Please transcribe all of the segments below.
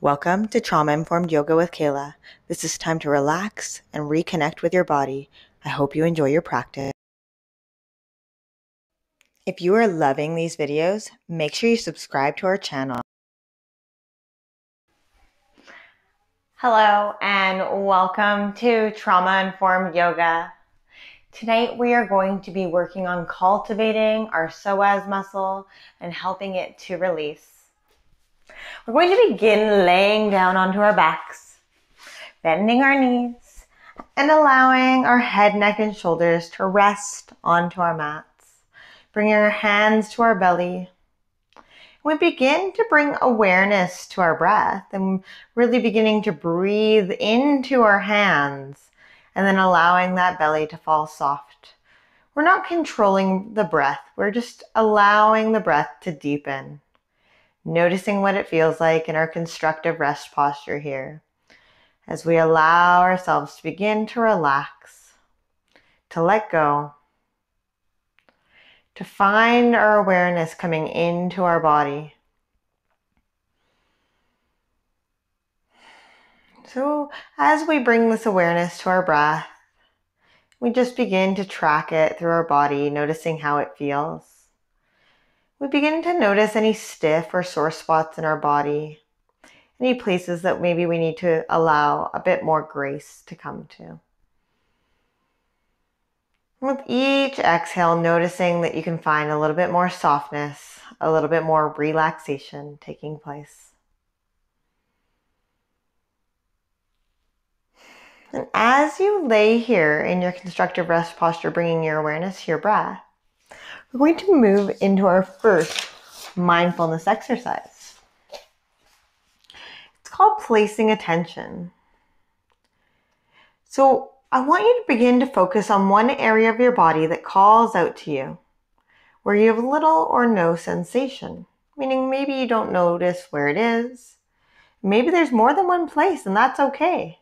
Welcome to Trauma-Informed Yoga with Kaila. This is time to relax and reconnect with your body. I hope you enjoy your practice. If you are loving these videos, make sure you subscribe to our channel. Hello and welcome to Trauma-Informed Yoga. Tonight we are going to be working on cultivating our psoas muscle and helping it to release. We're going to begin laying down onto our backs, bending our knees, and allowing our head, neck, and shoulders to rest onto our mats. Bringing our hands to our belly. We begin to bring awareness to our breath and really beginning to breathe into our hands and then allowing that belly to fall soft. We're not controlling the breath. We're just allowing the breath to deepen. Noticing what it feels like in our constructive rest posture here as we allow ourselves to begin to relax, to let go, to find our awareness coming into our body. So as we bring this awareness to our breath, we just begin to track it through our body, noticing how it feels. We begin to notice any stiff or sore spots in our body, any places that maybe we need to allow a bit more grace to come to. With each exhale, noticing that you can find a little bit more softness, a little bit more relaxation taking place. And as you lay here in your constructive rest posture, bringing your awareness to your breath, we're going to move into our first mindfulness exercise. It's called placing attention. So I want you to begin to focus on one area of your body that calls out to you, where you have little or no sensation, meaning maybe you don't notice where it is. Maybe there's more than one place, and that's okay.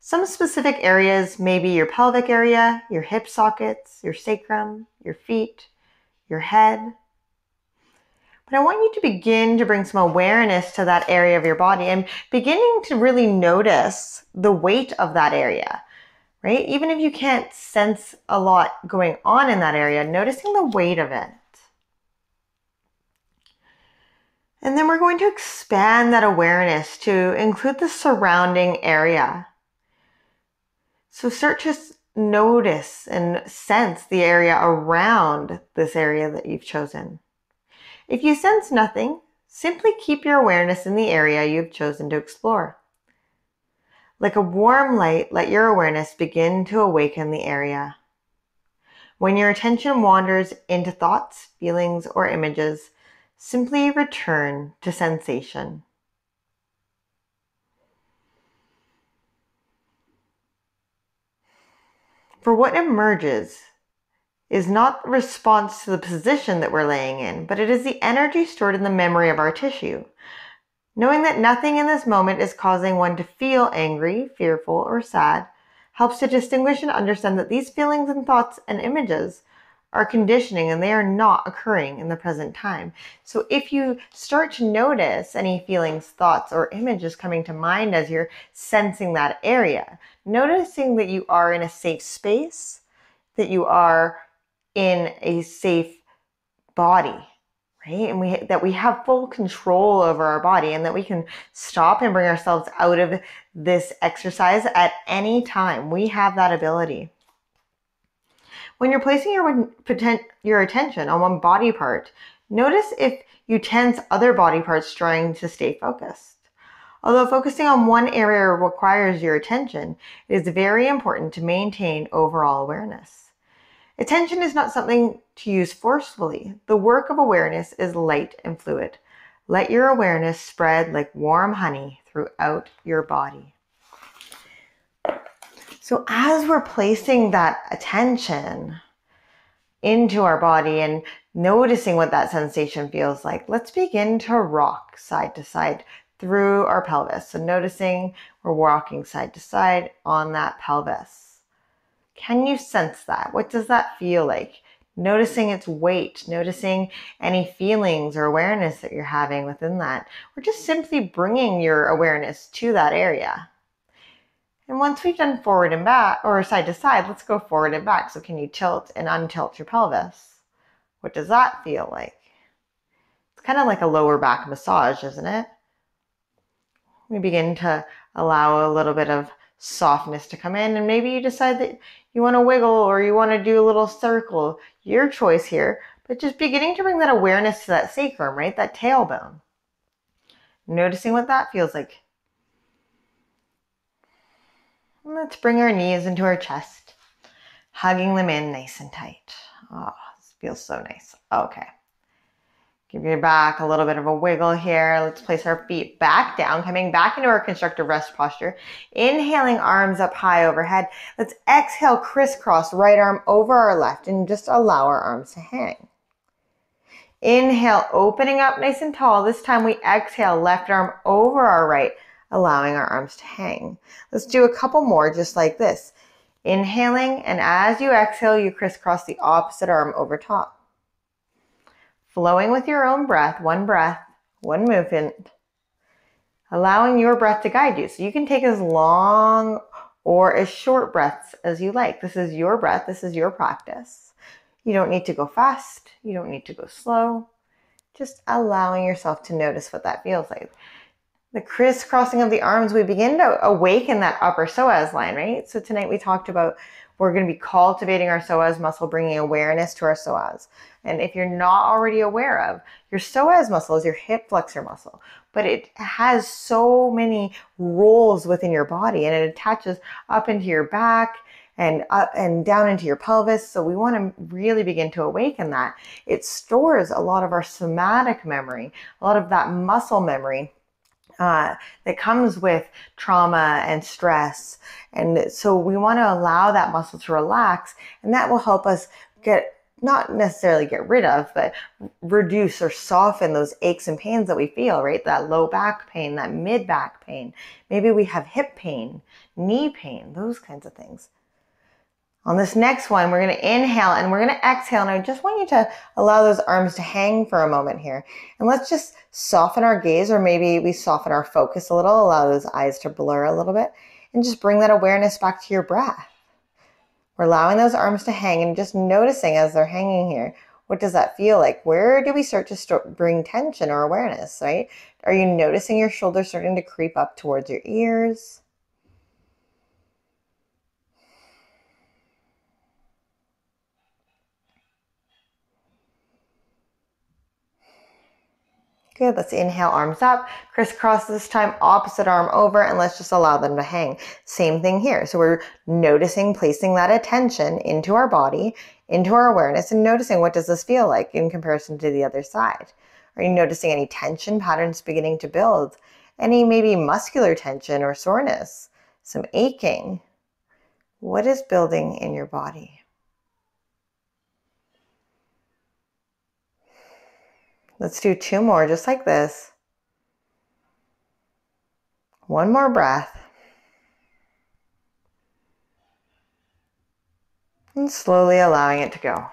Some specific areas may be your pelvic area, your hip sockets, your sacrum, your feet, your head. But I want you to begin to bring some awareness to that area of your body and beginning to really notice the weight of that area, right? Even if you can't sense a lot going on in that area, noticing the weight of it. And then we're going to expand that awareness to include the surrounding area. So start to notice and sense the area around this area that you've chosen. If you sense nothing, simply keep your awareness in the area you've chosen to explore. Like a warm light, let your awareness begin to awaken the area. When your attention wanders into thoughts, feelings, or images, simply return to sensation. For what emerges is not the response to the position that we're laying in, but it is the energy stored in the memory of our tissue. Knowing that nothing in this moment is causing one to feel angry, fearful, or sad helps to distinguish and understand that these feelings and thoughts and images are conditioning and they are not occurring in the present time. So if you start to notice any feelings, thoughts, or images coming to mind as you're sensing that area, noticing that you are in a safe space, that you are in a safe body, right? And that we have full control over our body and that we can stop and bring ourselves out of this exercise at any time. We have that ability. When you're placing your attention on one body part, notice if you tense other body parts trying to stay focused. Although focusing on one area requires your attention, it is very important to maintain overall awareness. Attention is not something to use forcefully. The work of awareness is light and fluid. Let your awareness spread like warm honey throughout your body. So as we're placing that attention into our body and noticing what that sensation feels like, let's begin to rock side to side through our pelvis. So noticing we're rocking side to side on that pelvis. Can you sense that? What does that feel like? noticing its weight, noticing any feelings or awareness that you're having within that, or just simply bringing your awareness to that area. And once we've done forward and back, or side to side, let's go forward and back. So can you tilt and untilt your pelvis? What does that feel like? It's kind of like a lower back massage, isn't it? We begin to allow a little bit of softness to come in, and maybe you decide that you want to wiggle or you want to do a little circle. Your choice here, but just beginning to bring that awareness to that sacrum, right? That tailbone. Noticing what that feels like. And let's bring our knees into our chest, hugging them in nice and tight. Oh, this feels so nice. Okay. Give your back a little bit of a wiggle here. Let's place our feet back down, coming back into our constructive rest posture. Inhaling, arms up high overhead. Let's exhale, crisscross, right arm over our left, and just allow our arms to hang. Inhale, opening up nice and tall. This time we exhale, left arm over our right, allowing our arms to hang. Let's do a couple more just like this. Inhaling, and as you exhale, you crisscross the opposite arm over top. Flowing with your own breath, one movement, allowing your breath to guide you. So you can take as long or as short breaths as you like. This is your breath. This is your practice. You don't need to go fast. You don't need to go slow. Just allowing yourself to notice what that feels like. The crisscrossing of the arms, we begin to awaken that upper psoas line, right? So tonight we talked about we're going to be cultivating our psoas muscle, bringing awareness to our psoas. And if you're not already aware of, your psoas muscle is your hip flexor muscle, but it has so many roles within your body, and it attaches up into your back and up and down into your pelvis. So we want to really begin to awaken that. It stores a lot of our somatic memory, a lot of that muscle memory that comes with trauma and stress. And so we want to allow that muscle to relax, and that will help us not necessarily get rid of, but reduce or soften those aches and pains that we feel, right? That low back pain, that mid back pain. Maybe we have hip pain, knee pain, those kinds of things. On this next one, we're going to inhale and we're going to exhale. And I just want you to allow those arms to hang for a moment here. And let's just soften our gaze, or maybe we soften our focus a little, allow those eyes to blur a little bit, and just bring that awareness back to your breath. We're allowing those arms to hang and just noticing as they're hanging here. What does that feel like? Where do we start to bring tension or awareness, right? Are you noticing your shoulders starting to creep up towards your ears? Good, let's inhale, arms up, crisscross this time, opposite arm over, and let's just allow them to hang. Same thing here. So we're noticing, placing that attention into our body, into our awareness, and noticing what does this feel like in comparison to the other side. Are you noticing any tension patterns beginning to build? Any maybe muscular tension or soreness? Some aching? What is building in your body? Let's do two more just like this. One more breath. And slowly allowing it to go.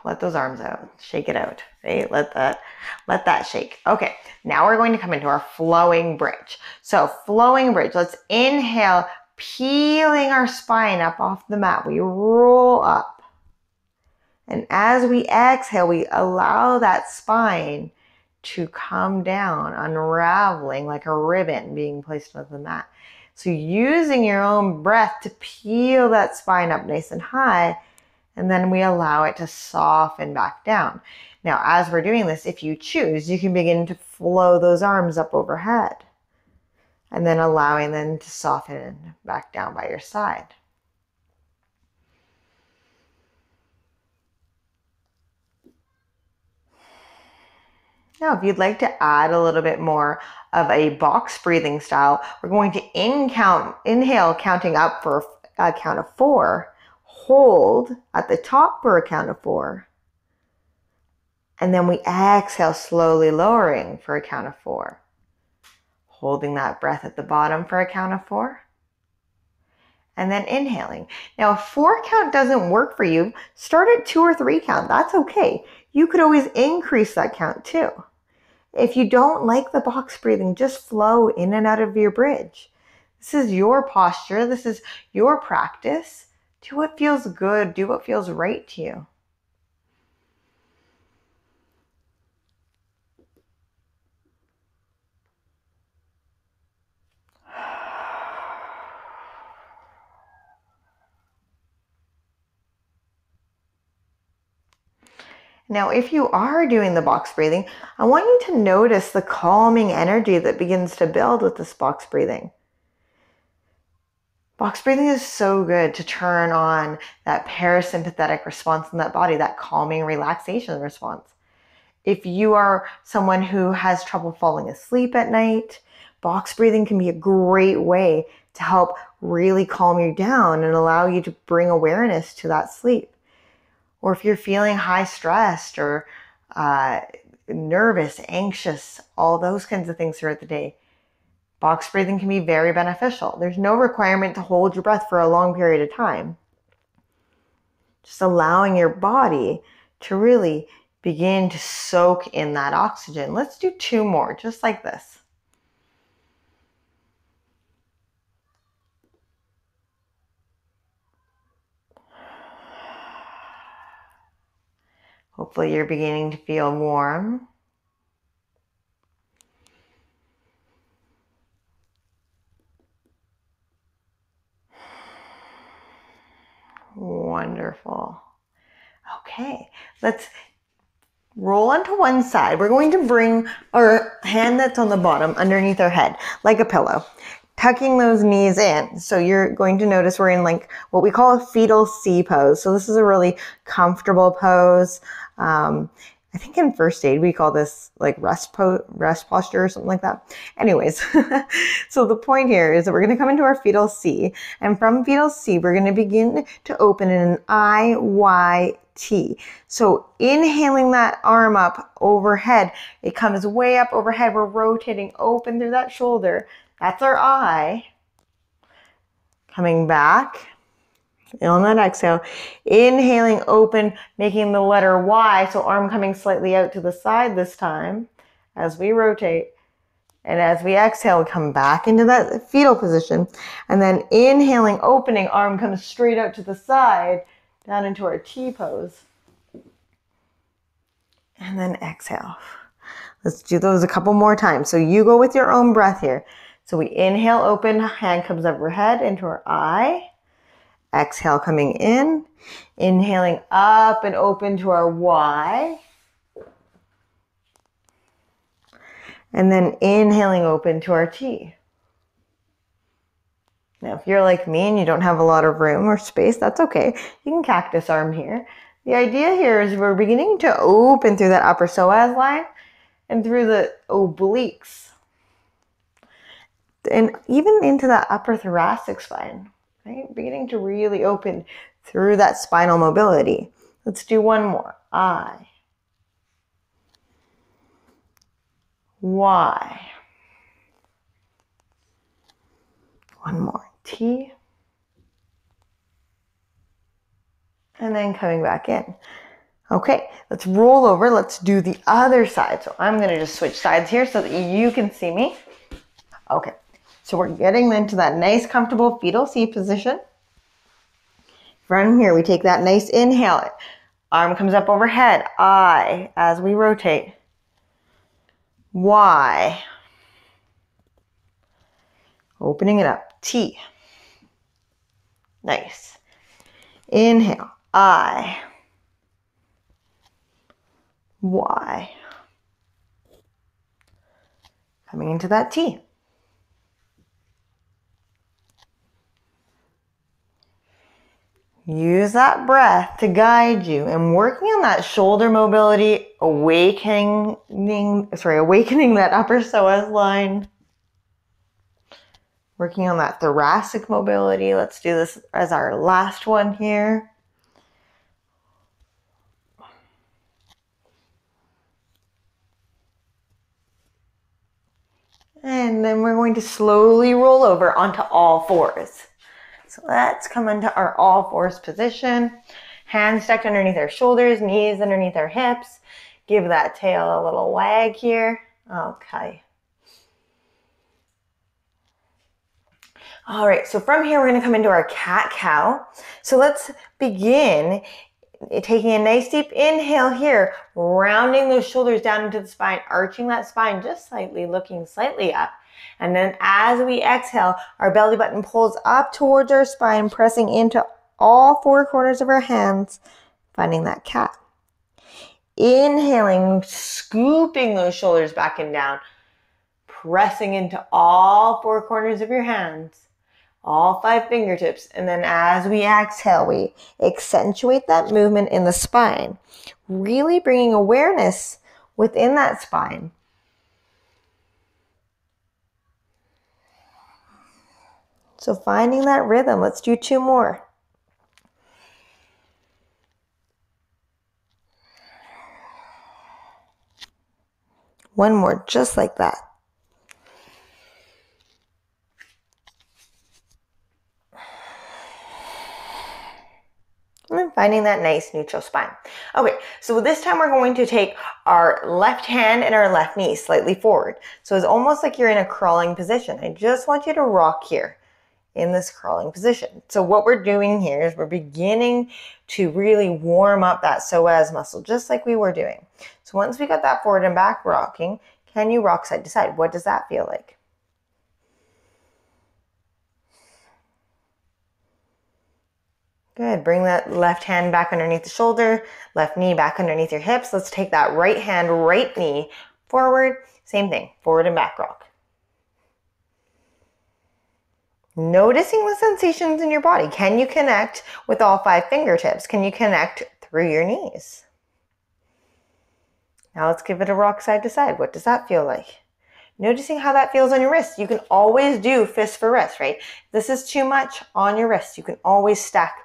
Let those arms out. Shake it out. Right? Let that shake. Okay, now we're going to come into our flowing bridge. So flowing bridge. Let's inhale, peeling our spine up off the mat. We roll up. And as we exhale, we allow that spine to come down, unraveling like a ribbon being placed on the mat. So using your own breath to peel that spine up nice and high, and then we allow it to soften back down. Now, as we're doing this, if you choose, you can begin to flow those arms up overhead, and then allowing them to soften back down by your side. Now, if you'd like to add a little bit more of a box breathing style, we're going to inhale, counting up for a count of 4, hold at the top for a count of 4, and then we exhale, slowly lowering for a count of 4, holding that breath at the bottom for a count of 4, and then inhaling. Now, if 4 count doesn't work for you, start at 2 or 3 count. That's okay. You could always increase that count too. If you don't like the box breathing, just flow in and out of your bridge. This is your posture. This is your practice. Do what feels good. Do what feels right to you. Now, if you are doing the box breathing, I want you to notice the calming energy that begins to build with this box breathing. Box breathing is so good to turn on that parasympathetic response in that body, that calming relaxation response. If you are someone who has trouble falling asleep at night, box breathing can be a great way to help really calm you down and allow you to bring awareness to that sleep. Or if you're feeling high stressed or nervous, anxious, all those kinds of things throughout the day, box breathing can be very beneficial. There's no requirement to hold your breath for a long period of time. Just allowing your body to really begin to soak in that oxygen. Let's do 2 more, just like this. Hopefully you're beginning to feel warm. Wonderful. Okay, let's roll onto one side. We're going to bring our hand that's on the bottom underneath our head, like a pillow, tucking those knees in. So you're going to notice we're in like what we call a Fetal C Pose. So this is a really comfortable pose. I think in first aid, we call this like rest posture or something like that. Anyways, so the point here is that we're going to come into our Fetal C, and from Fetal C, we're going to begin to open in an IYT. So inhaling that arm up overhead, it comes way up overhead. We're rotating open through that shoulder. That's our I. Coming back. On that exhale, inhaling open, making the letter Y, so arm coming slightly out to the side this time as we rotate. And as we exhale, come back into that fetal position. And then inhaling, opening, arm comes straight out to the side, down into our T pose. And then exhale. Let's do those a couple more times. So you go with your own breath here. So we inhale, open, hand comes overhead into our I. Exhale, coming in, inhaling up and open to our Y. And then inhaling open to our T. Now, if you're like me and you don't have a lot of room or space, that's okay. You can cactus arm here. The idea here is we're beginning to open through that upper psoas line and through the obliques. And even into that upper thoracic spine. Right? Beginning to really open through that spinal mobility. Let's do one more. I. Y. One more. T. And then coming back in. Okay, let's roll over. Let's do the other side. So I'm going to just switch sides here so that you can see me. Okay. So we're getting into that nice, comfortable fetal C position. From here, we take that nice inhale. Arm comes up overhead. I, as we rotate. Y. Opening it up. T. Nice. Inhale. I. Y. Coming into that T. Use that breath to guide you and working on that shoulder mobility, awakening that upper psoas line. Working on that thoracic mobility. Let's do this as our last one here. And then we're going to slowly roll over onto all fours. So let's come into our all fours position. Hands stacked underneath our shoulders, knees underneath our hips. Give that tail a little wag here. Okay. All right, so from here, we're gonna come into our cat-cow. So let's begin taking a nice deep inhale here, rounding those shoulders down into the spine, arching that spine just slightly, looking slightly up. And then as we exhale, our belly button pulls up towards our spine, pressing into all four corners of our hands, finding that cat. Inhaling, scooping those shoulders back and down, pressing into all four corners of your hands, all five fingertips. And then as we exhale, we accentuate that movement in the spine, really bringing awareness within that spine. So finding that rhythm. Let's do two more. One more, just like that. And then finding that nice neutral spine. Okay, so this time we're going to take our left hand and our left knee slightly forward. So it's almost like you're in a crawling position. I just want you to rock here in this crawling position. So what we're doing here is we're beginning to really warm up that psoas muscle, just like we were doing. So once we got that forward and back rocking, can you rock side to side? What does that feel like? Good. Bring that left hand back underneath the shoulder, left knee back underneath your hips. Let's take that right hand, right knee forward. Same thing, forward and back rock. Noticing the sensations in your body. Can you connect with all five fingertips? Can you connect through your knees? Now let's give it a rock side to side. What does that feel like? Noticing how that feels on your wrists. You can always do fists for wrists, right? If this is too much on your wrists, you can always stack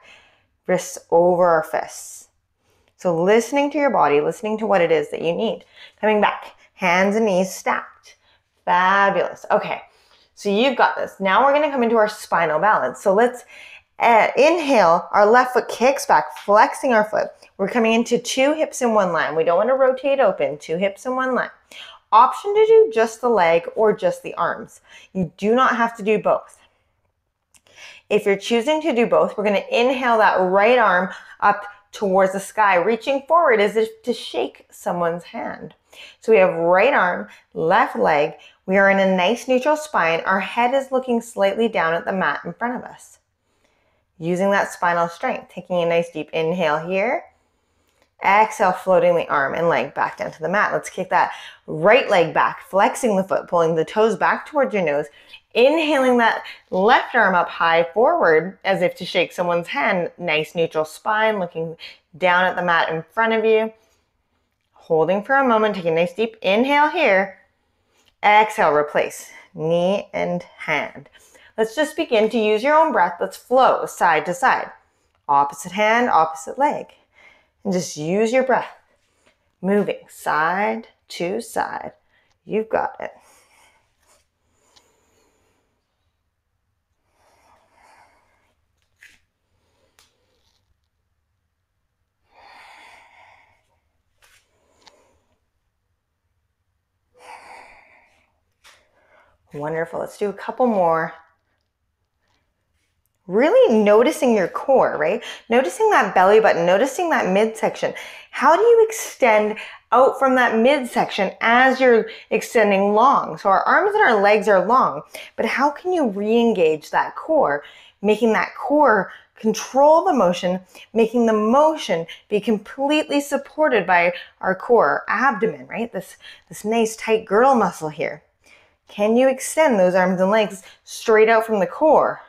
wrists over our fists. So listening to your body, listening to what it is that you need. Coming back, hands and knees stacked. Fabulous. Okay, so you've got this. Now we're gonna come into our spinal balance. So let's inhale, our left foot kicks back, flexing our foot. We're coming into two hips in one line. We don't wanna rotate open, two hips in one line. Option to do just the leg or just the arms. You do not have to do both. If you're choosing to do both, we're going to inhale that right arm up towards the sky, reaching forward as if to shake someone's hand. So we have right arm, left leg. We are in a nice neutral spine. Our head is looking slightly down at the mat in front of us. Using that spinal strength, taking a nice deep inhale here. Exhale, floating the arm and leg back down to the mat. Let's kick that right leg back, flexing the foot, pulling the toes back towards your nose. Inhaling that left arm up high forward as if to shake someone's hand. Nice neutral spine, looking down at the mat in front of you. Holding for a moment, take a nice deep inhale here. Exhale, replace knee and hand. Let's just begin to use your own breath. Let's flow side to side. Opposite hand, opposite leg. And just use your breath. Moving side to side. You've got it. Wonderful. Let's do a couple more. Really noticing your core, right? Noticing that belly button, noticing that midsection. How do you extend out from that midsection as you're extending long? So our arms and our legs are long, but how can you re-engage that core, making that core control the motion, making the motion be completely supported by our core, our abdomen, right? This nice tight girdle muscle here. Can you extend those arms and legs straight out from the core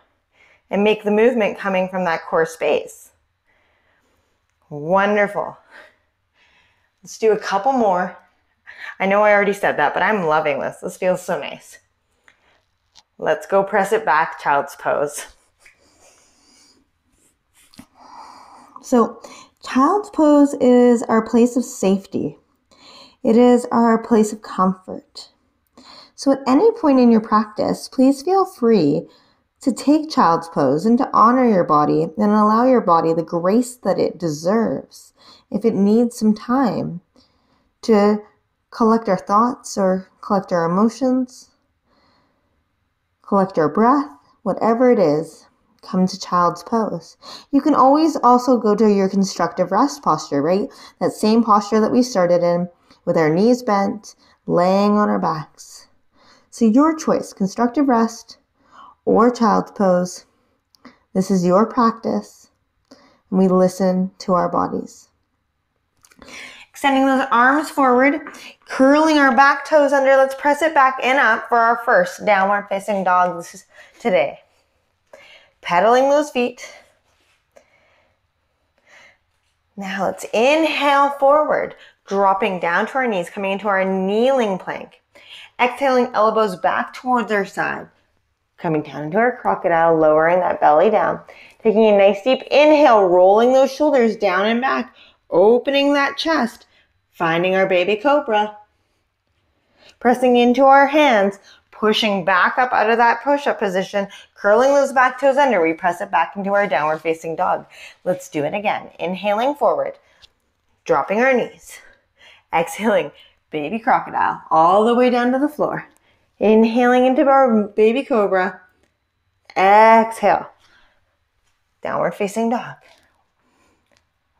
and make the movement coming from that core space? Wonderful. Let's do a couple more. I know I already said that, but I'm loving this. This feels so nice. Let's go press it back, child's pose. So child's pose is our place of safety. It is our place of comfort. So at any point in your practice, please feel free to take child's pose and to honor your body and allow your body the grace that it deserves. If it needs some time to collect our thoughts or collect our emotions, collect our breath, whatever it is, come to child's pose. You can always also go to your constructive rest posture, right? That same posture that we started in with our knees bent, laying on our backs. So your choice, constructive rest or child's pose. This is your practice, and we listen to our bodies. Extending those arms forward, curling our back toes under. Let's press it back and up for our first downward facing dog. This is today. Pedaling those feet. Now let's inhale forward, dropping down to our knees, coming into our kneeling plank. Exhaling, elbows back towards our side. Coming down into our crocodile, lowering that belly down. Taking a nice deep inhale, rolling those shoulders down and back, opening that chest, finding our baby cobra. Pressing into our hands, pushing back up out of that push-up position, curling those back toes under. We press it back into our downward facing dog. Let's do it again. Inhaling forward, dropping our knees. Exhaling, baby crocodile, all the way down to the floor. Inhaling into our baby cobra. Exhale. Downward facing dog.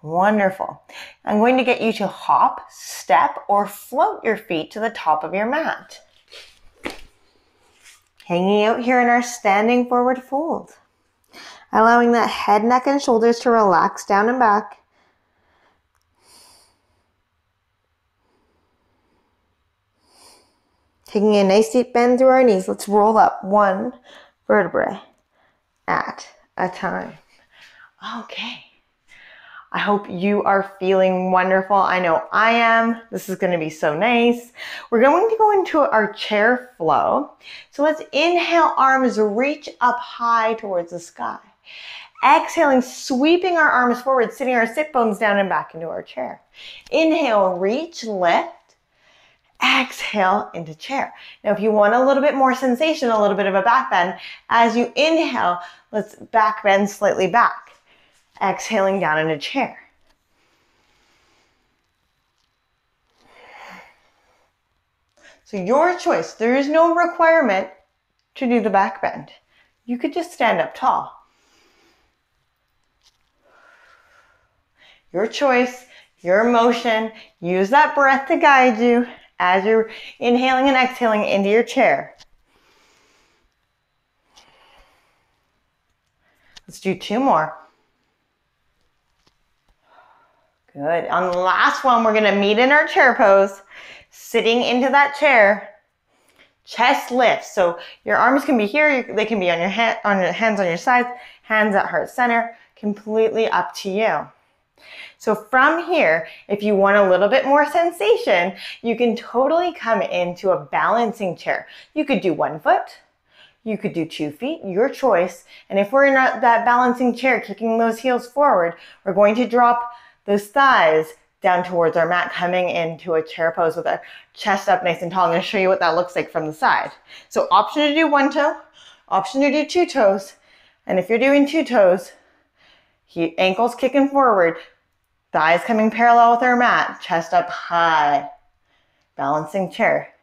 Wonderful. I'm going to get you to hop, step, or float your feet to the top of your mat. Hanging out here in our standing forward fold. Allowing that head, neck, and shoulders to relax down and back. Taking a nice deep bend through our knees. Let's roll up one vertebrae at a time. Okay. I hope you are feeling wonderful. I know I am. This is going to be so nice. We're going to go into our chair flow. So let's inhale, arms reach up high towards the sky. Exhaling, sweeping our arms forward, sitting our sit bones down and back into our chair. Inhale, reach, lift. Exhale into chair. Now, if you want a little bit more sensation, a little bit of a back bend, as you inhale, let's back bend slightly back. Exhaling down into chair. So your choice. There is no requirement to do the back bend. You could just stand up tall. Your choice, your motion. Use that breath to guide you as you're inhaling and exhaling into your chair. Let's do two more. Good. On the last one, we're going to meet in our chair pose, sitting into that chair. Chest lifts. So your arms can be here. They can be on your hands on your sides, hands at heart center. Completely up to you. So from here, if you want a little bit more sensation, you can totally come into a balancing chair. You could do 1 foot. You could do 2 feet, your choice. And if we're in that balancing chair, kicking those heels forward, we're going to drop those thighs down towards our mat, coming into a chair pose with our chest up nice and tall. I'm going to show you what that looks like from the side. So option to do 1 toe, option to do 2 toes. And if you're doing 2 toes, ankles kicking forward, thighs coming parallel with our mat, chest up high, balancing chair.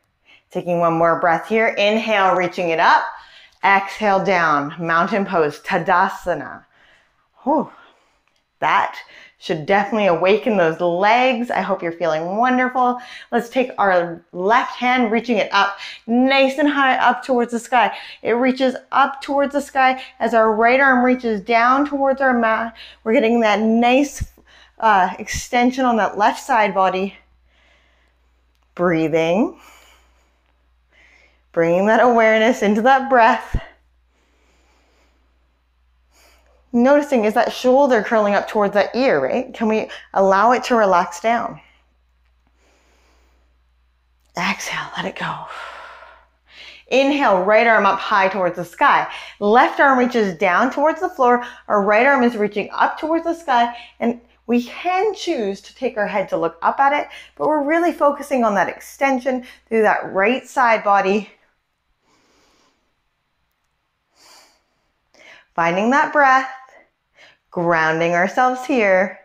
Taking one more breath here. Inhale, reaching it up. Exhale down, mountain pose, Tadasana. Whew. That should definitely awaken those legs. I hope you're feeling wonderful. Let's take our left hand, reaching it up, nice and high up towards the sky. It reaches up towards the sky as our right arm reaches down towards our mat. We're getting that nice extension on that left side body. Breathing. Bringing that awareness into that breath. Noticing, is that shoulder curling up towards that ear, right? Can we allow it to relax down? Exhale, let it go. Inhale, right arm up high towards the sky. Left arm reaches down towards the floor. Our right arm is reaching up towards the sky. And we can choose to take our head to look up at it, but we're really focusing on that extension through that right side body. Finding that breath, grounding ourselves here.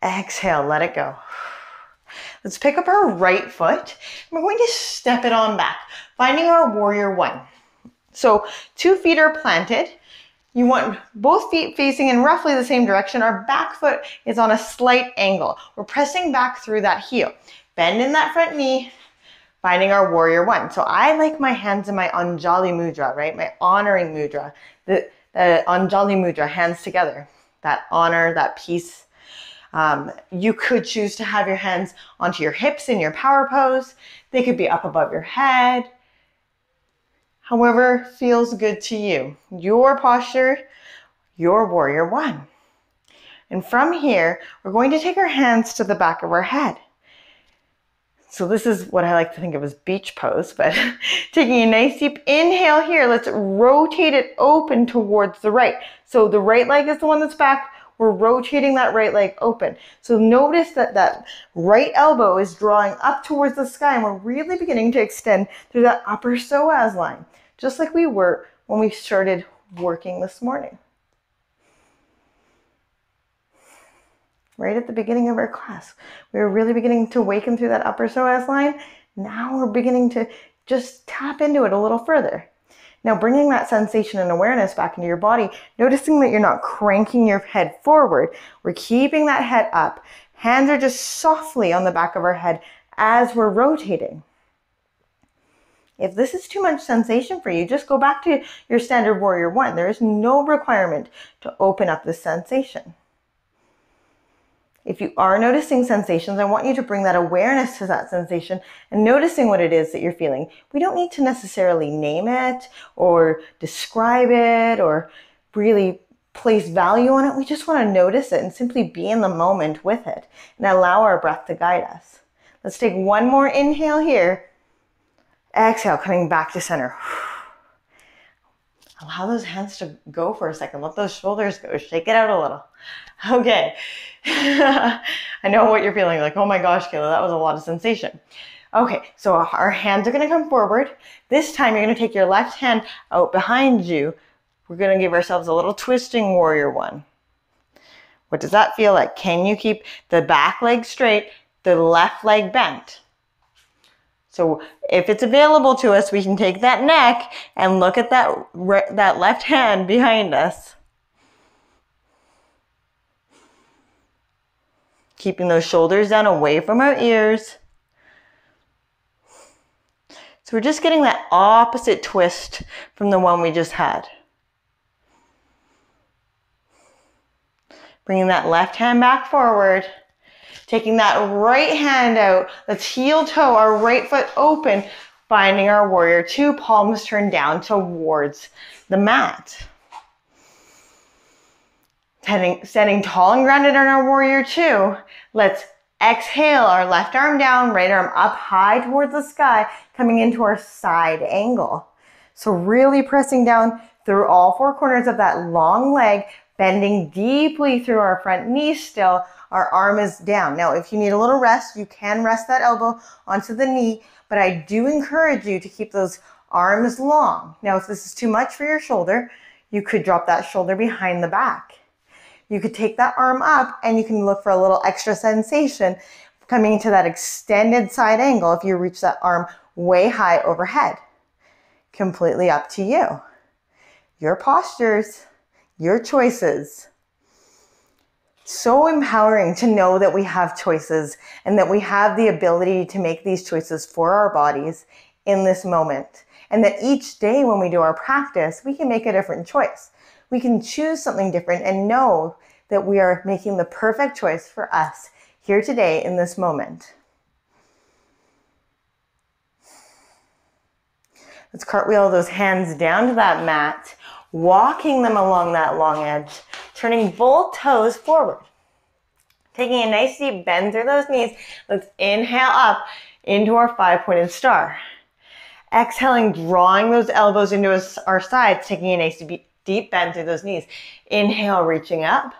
Exhale, let it go. Let's pick up our right foot. We're going to step it on back, finding our warrior one. So 2 feet are planted. You want both feet facing in roughly the same direction. Our back foot is on a slight angle. We're pressing back through that heel. Bend in that front knee, finding our warrior one. So I like my hands in my Anjali Mudra, right? My honoring mudra. The Anjali Mudra, hands together. That honor, that peace. You could choose to have your hands onto your hips in your power pose. They could be up above your head. However feels good to you. Your posture, your warrior one. And from here, we're going to take our hands to the back of our head. So this is what I like to think of as beach pose, but taking a nice deep inhale here, let's rotate it open towards the right. So the right leg is the one that's back. We're rotating that right leg open. So notice that that right elbow is drawing up towards the sky, and we're really beginning to extend through that upper psoas line, just like we were when we started working this morning. Right at the beginning of our class, we were really beginning to awaken through that upper psoas line. Now we're beginning to just tap into it a little further. Now bringing that sensation and awareness back into your body, noticing that you're not cranking your head forward. We're keeping that head up. Hands are just softly on the back of our head as we're rotating. If this is too much sensation for you, just go back to your standard warrior one. There is no requirement to open up this sensation. If you are noticing sensations, I want you to bring that awareness to that sensation and noticing what it is that you're feeling. We don't need to necessarily name it or describe it or really place value on it. We just want to notice it and simply be in the moment with it and allow our breath to guide us. Let's take one more inhale here. Exhale, coming back to center. Allow those hands to go for a second. Let those shoulders go. Shake it out a little. Okay. I know what you're feeling. Like, oh my gosh, Kaila, that was a lot of sensation. Okay, so our hands are going to come forward. This time, you're going to take your left hand out behind you. We're going to give ourselves a little twisting warrior one. What does that feel like? Can you keep the back leg straight, the left leg bent? So if it's available to us, we can take that neck and look at that left hand behind us. Keeping those shoulders down away from our ears. So we're just getting that opposite twist from the one we just had. Bringing that left hand back forward. Taking that right hand out. Let's heel toe our right foot open. Finding our warrior two, palms turned down towards the mat. Standing tall and grounded on our warrior two. Let's exhale our left arm down, right arm up high towards the sky, coming into our side angle. So really pressing down through all 4 corners of that long leg, bending deeply through our front knee still. Our arm is down. Now, if you need a little rest, you can rest that elbow onto the knee, but I do encourage you to keep those arms long. Now, if this is too much for your shoulder, you could drop that shoulder behind the back. You could take that arm up and you can look for a little extra sensation coming into that extended side angle if you reach that arm way high overhead. Completely up to you. Your postures, your choices. So empowering to know that we have choices and that we have the ability to make these choices for our bodies in this moment. And that each day when we do our practice, we can make a different choice. We can choose something different and know that we are making the perfect choice for us here today in this moment. Let's cartwheel those hands down to that mat, walking them along that long edge, turning both toes forward. Taking a nice deep bend through those knees, let's inhale up into our 5-pointed star. Exhaling, drawing those elbows into our sides, taking a nice deep bend through those knees. Inhale, reaching up.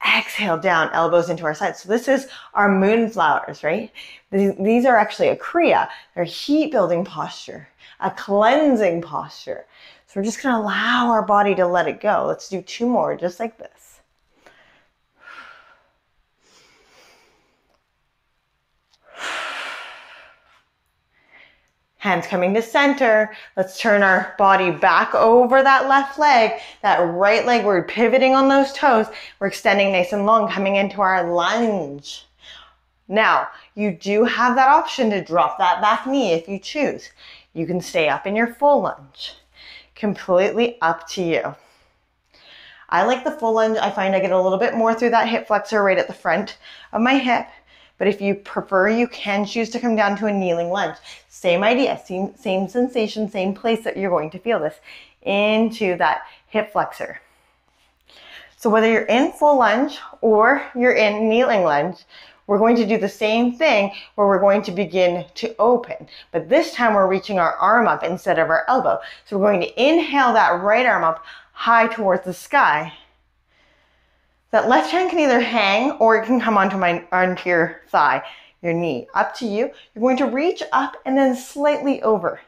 Exhale down, elbows into our sides. So this is our moonflowers, right? These are actually a kriya. They're heat building posture, a cleansing posture. So we're just gonna allow our body to let it go. Let's do 2 more, just like this. Hands coming to center. Let's turn our body back over that left leg. That right leg, we're pivoting on those toes. We're extending nice and long, coming into our lunge. Now, you do have that option to drop that back knee if you choose. You can stay up in your full lunge. Completely up to you. I like the full lunge. I find I get a little bit more through that hip flexor right at the front of my hip. But if you prefer, you can choose to come down to a kneeling lunge. Same idea, same sensation, same place that you're going to feel this into that hip flexor. So whether you're in full lunge or you're in kneeling lunge, we're going to do the same thing where we're going to begin to open. But this time we're reaching our arm up instead of our elbow. So we're going to inhale that right arm up high towards the sky. That left hand can either hang or it can come onto your thigh, your knee. Up to you. You're going to reach up and then slightly over.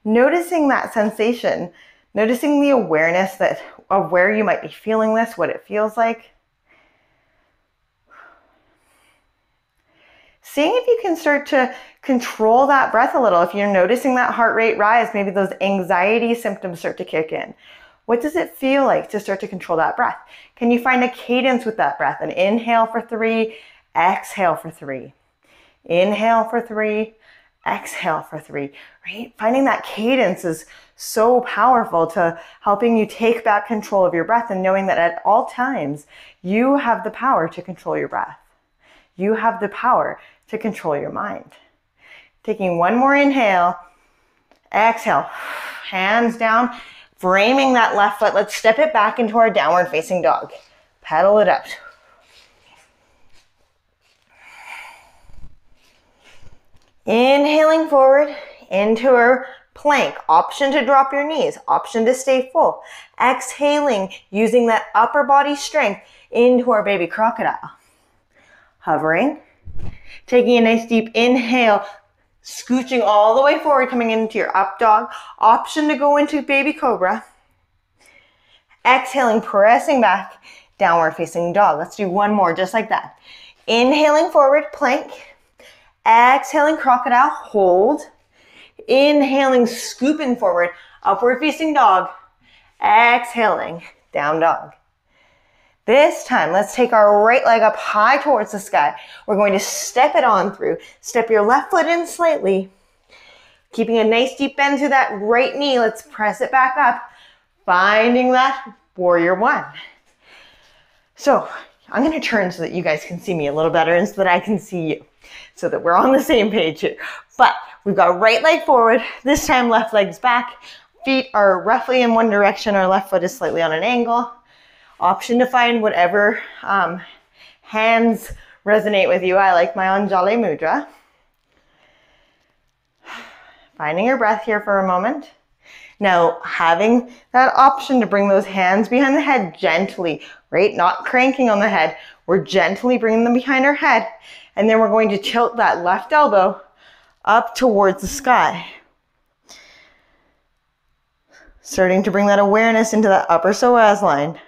Noticing that sensation, noticing the awareness of where you might be feeling this, what it feels like. Seeing if you can start to control that breath a little. If you're noticing that heart rate rise, maybe those anxiety symptoms start to kick in. What does it feel like to start to control that breath? Can you find a cadence with that breath? An inhale for 3, exhale for 3. Inhale for 3, exhale for 3, right? Finding that cadence is so powerful to helping you take back control of your breath and knowing that at all times, you have the power to control your breath. You have the power to control your mind. Taking 1 more inhale, exhale, hands down, framing that left foot. Let's step it back into our downward facing dog. Pedal it up. Inhaling forward into our plank. Option to drop your knees. Option to stay full. Exhaling, using that upper body strength into our baby crocodile. Hovering. Taking a nice deep inhale. Scooching all the way forward, coming into your up dog. Option to go into baby cobra. Exhaling, pressing back, downward facing dog. Let's do 1 more, just like that. Inhaling forward, plank. Exhaling, crocodile, hold. Inhaling, scooping forward, upward facing dog. Exhaling, down dog. This time, let's take our right leg up high towards the sky. We're going to step it on through. Step your left foot in slightly. Keeping a nice deep bend through that right knee. Let's press it back up. Finding that warrior 1. So I'm going to turn so that you guys can see me a little better and so that I can see you. So that we're on the same page here. But we've got right leg forward. This time left leg's back. Feet are roughly in one direction. Our left foot is slightly on an angle. Option to find whatever hands resonate with you. I like my Anjali Mudra. Finding your breath here for a moment. Now, having that option to bring those hands behind the head gently, right? Not cranking on the head. We're gently bringing them behind our head. And then we're going to tilt that left elbow up towards the sky. Starting to bring that awareness into that upper psoas line.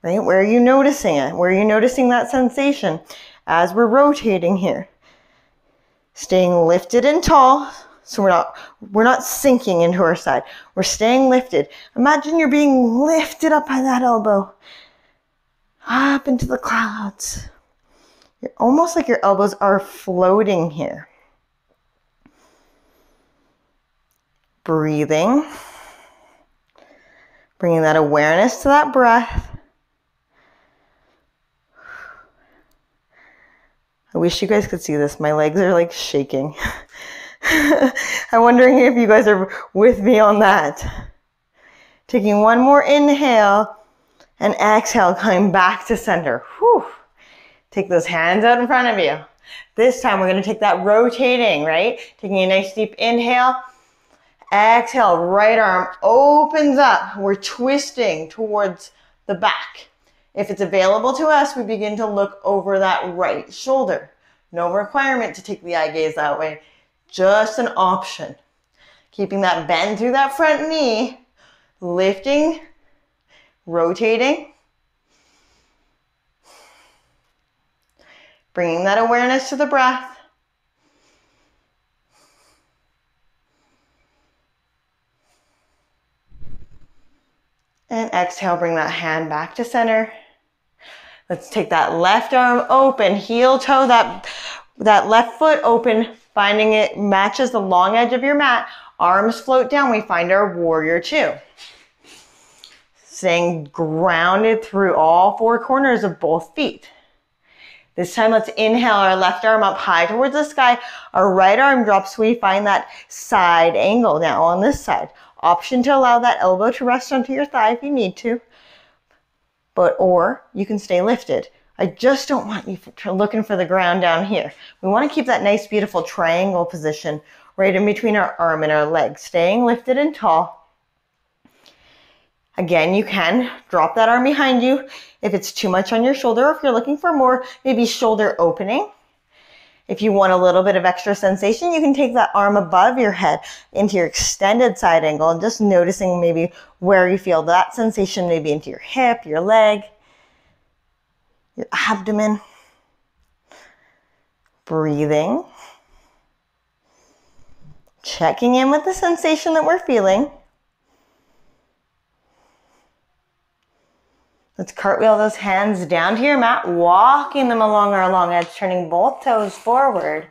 Right? Where are you noticing it? Where are you noticing that sensation as we're rotating here? Staying lifted and tall, so we're not sinking into our side. We're staying lifted. Imagine you're being lifted up by that elbow, up into the clouds. You're almost like your elbows are floating here. Breathing, bringing that awareness to that breath. I wish you guys could see this. My legs are like shaking. I'm wondering if you guys are with me on that. Taking 1 more inhale and exhale, coming back to center. Whew. Take those hands out in front of you. This time we're going to take that rotating, right? Taking a nice deep inhale. Exhale, right arm opens up. We're twisting towards the back. If it's available to us, we begin to look over that right shoulder. No requirement to take the eye gaze that way, just an option. Keeping that bend through that front knee, lifting, rotating, bringing that awareness to the breath. And exhale, bring that hand back to center. Let's take that left arm open, heel toe, that left foot open, finding it matches the long edge of your mat. Arms float down, we find our warrior two. Staying grounded through all four corners of both feet. This time, let's inhale our left arm up high towards the sky. Our right arm drops, we find that side angle now on this side. Option to allow that elbow to rest onto your thigh if you need to. Or you can stay lifted. I just don't want you looking for the ground down here. We want to keep that nice, beautiful triangle position right in between our arm and our leg, staying lifted and tall. Again, you can drop that arm behind you if it's too much on your shoulder, or if you're looking for more, maybe shoulder opening. If you want a little bit of extra sensation, you can take that arm above your head into your extended side angle and just noticing maybe where you feel that sensation, maybe into your hip, your leg, your abdomen. Breathing. Checking in with the sensation that we're feeling. Let's cartwheel those hands down to your mat, walking them along our long edge, turning both toes forward.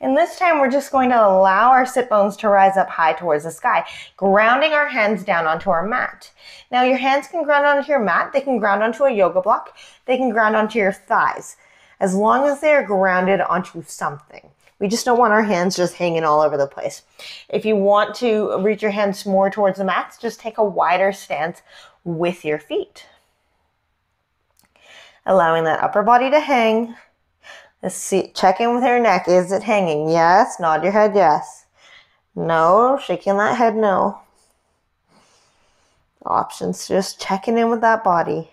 And this time we're just going to allow our sit bones to rise up high towards the sky, grounding our hands down onto our mat. Now your hands can ground onto your mat, they can ground onto a yoga block, they can ground onto your thighs, as long as they're grounded onto something. We just don't want our hands just hanging all over the place. If you want to reach your hands more towards the mats, just take a wider stance with your feet. Allowing that upper body to hang. Let's see, check in with your neck. Is it hanging? Yes. Nod your head, yes. No. Shaking that head, no. Options, just checking in with that body.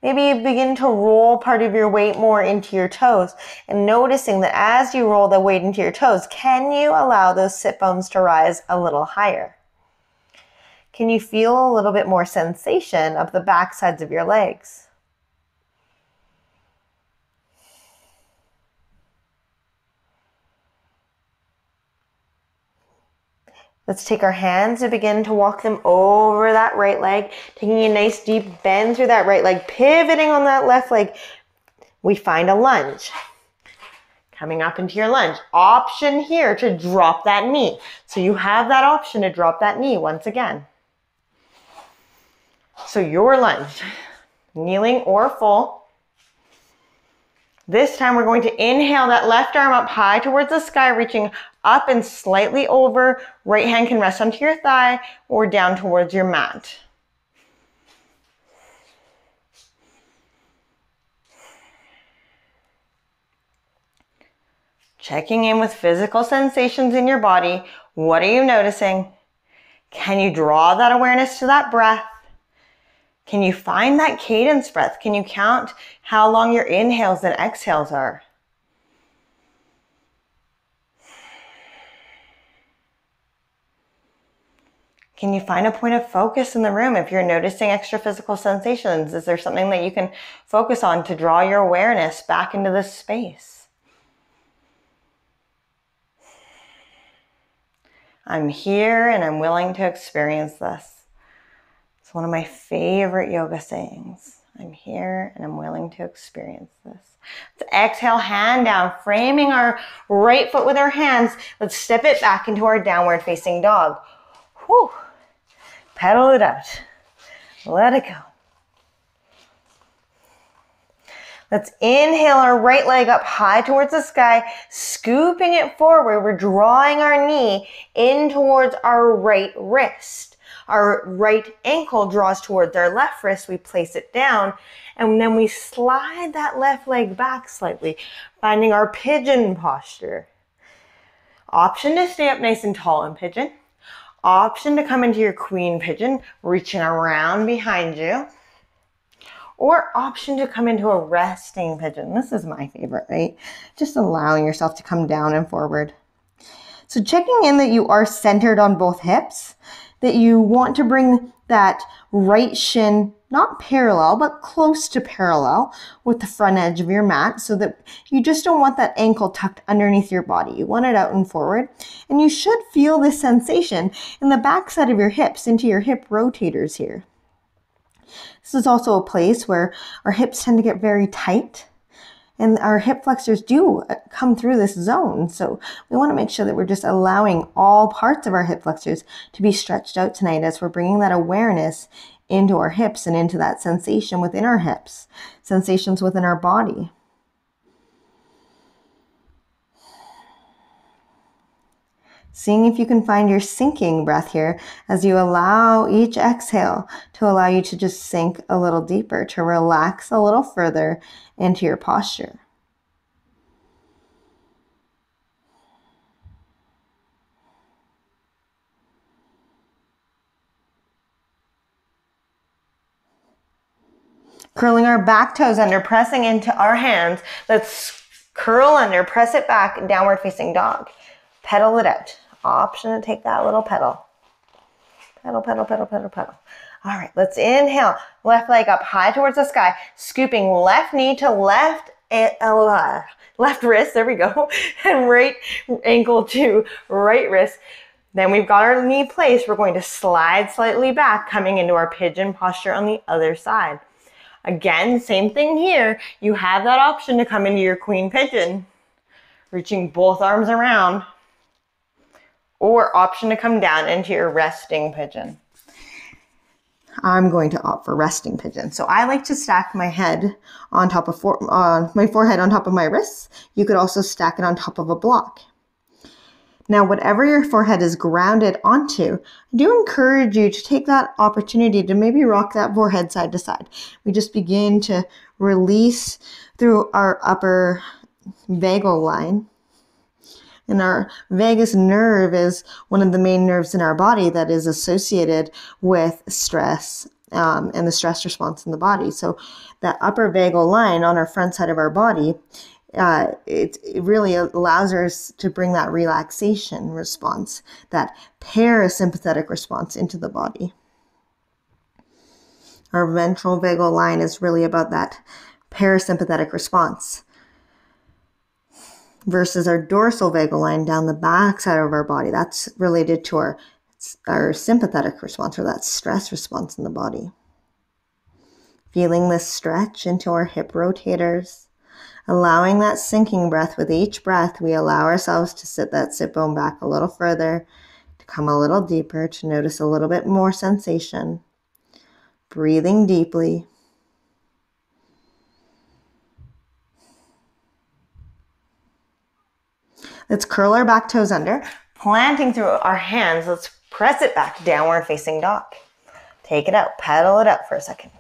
Maybe you begin to roll part of your weight more into your toes, and noticing that as you roll the weight into your toes, can you allow those sit bones to rise a little higher? Can you feel a little bit more sensation of the back sides of your legs? Let's take our hands and begin to walk them over that right leg, taking a nice deep bend through that right leg, pivoting on that left leg. We find a lunge. Coming up into your lunge. Option here to drop that knee. So you have that option to drop that knee once again. So your lunge, kneeling or full. This time we're going to inhale that left arm up high towards the sky, reaching up and slightly over. Right hand can rest onto your thigh or down towards your mat. Checking in with physical sensations in your body. What are you noticing? Can you draw that awareness to that breath? Can you find that cadence breath? Can you count how long your inhales and exhales are? Can you find a point of focus in the room if you're noticing extra physical sensations? Is there something that you can focus on to draw your awareness back into this space? I'm here and I'm willing to experience this. It's one of my favorite yoga sayings. I'm here and I'm willing to experience this. Let's exhale, hand down, framing our right foot with our hands. Let's step it back into our downward facing dog. Whew. Pedal it out. Let it go. Let's inhale our right leg up high towards the sky, scooping it forward. We're drawing our knee in towards our right wrist. Our right ankle draws towards our left wrist. We place it down, and then we slide that left leg back slightly, finding our pigeon posture. Option to stay up nice and tall in pigeon. Option to come into your queen pigeon, reaching around behind you. Or option to come into a resting pigeon. This is my favorite, right? Just allowing yourself to come down and forward. So checking in that you are centered on both hips, that you want to bring that right shin not parallel, but close to parallel with the front edge of your mat, so that you just don't want that ankle tucked underneath your body. You want it out and forward. And you should feel this sensation in the backside of your hips, into your hip rotators here. This is also a place where our hips tend to get very tight, and our hip flexors do come through this zone. So we want to make sure that we're just allowing all parts of our hip flexors to be stretched out tonight, as we're bringing that awareness into our hips and into that sensation within our hips, sensations within our body. Seeing if you can find your sinking breath here as you allow each exhale to allow you to just sink a little deeper, to relax a little further into your posture. Curling our back toes under, pressing into our hands. Let's curl under, press it back, downward facing dog. Pedal it out. Option to take that little pedal. Pedal, pedal, pedal, pedal, pedal. All right, let's inhale. Left leg up high towards the sky. Scooping left knee to left wrist. There we go. And right ankle to right wrist. Then we've got our knee placed. We're going to slide slightly back, coming into our pigeon posture on the other side. Again, same thing here. You have that option to come into your queen pigeon, reaching both arms around, or option to come down into your resting pigeon. I'm going to opt for resting pigeon. So I like to stack my head on top of my forehead on top of my wrists. You could also stack it on top of a block. Now, whatever your forehead is grounded onto, I do encourage you to take that opportunity to maybe rock that forehead side to side. We just begin to release through our upper vagal line. And our vagus nerve is one of the main nerves in our body that is associated with stress and the stress response in the body. So that upper vagal line on our front side of our body, it really allows us to bring that relaxation response, that parasympathetic response into the body. Our ventral vagal line is really about that parasympathetic response, versus our dorsal vagal line down the back side of our body. That's related to our sympathetic response, or that stress response in the body. Feeling this stretch into our hip rotators, allowing that sinking breath. With each breath, we allow ourselves to sit that sit bone back a little further, to come a little deeper, to notice a little bit more sensation. Breathing deeply. Let's curl our back toes under, planting through our hands. Let's press it back, downward facing dog. Take it out, pedal it out for a second.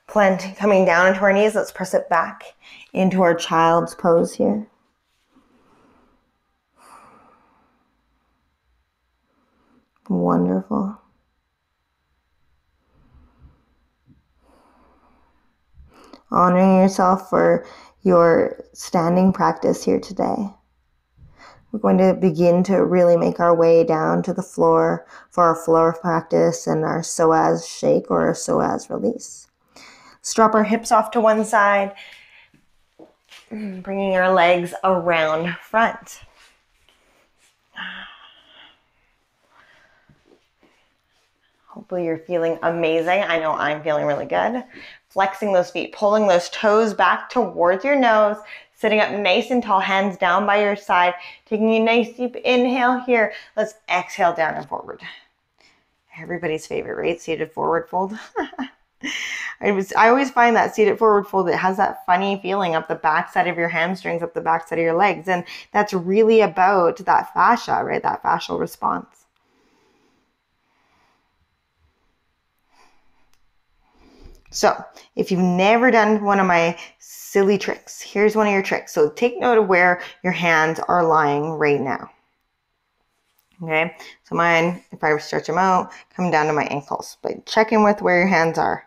Planting, coming down into our knees, let's press it back into our child's pose here. Wonderful. Honoring yourself for your standing practice here today. We're going to begin to really make our way down to the floor for our floor practice and our Psoas shake or our Psoas release. Let's drop our hips off to one side, bringing our legs around front. Hopefully you're feeling amazing. I know I'm feeling really good. Flexing those feet, pulling those toes back towards your nose, sitting up nice and tall, hands down by your side, taking a nice deep inhale here. Let's exhale down and forward. Everybody's favorite, right? Seated forward fold. I always find that seated forward fold, it has that funny feeling up the back side of your hamstrings, up the back side of your legs. And that's really about that fascia, right? That fascial response. So if you've never done one of my silly tricks, here's one of your tricks. So take note of where your hands are lying right now. Okay, so mine, if I stretch them out, come down to my ankles, but check in with where your hands are.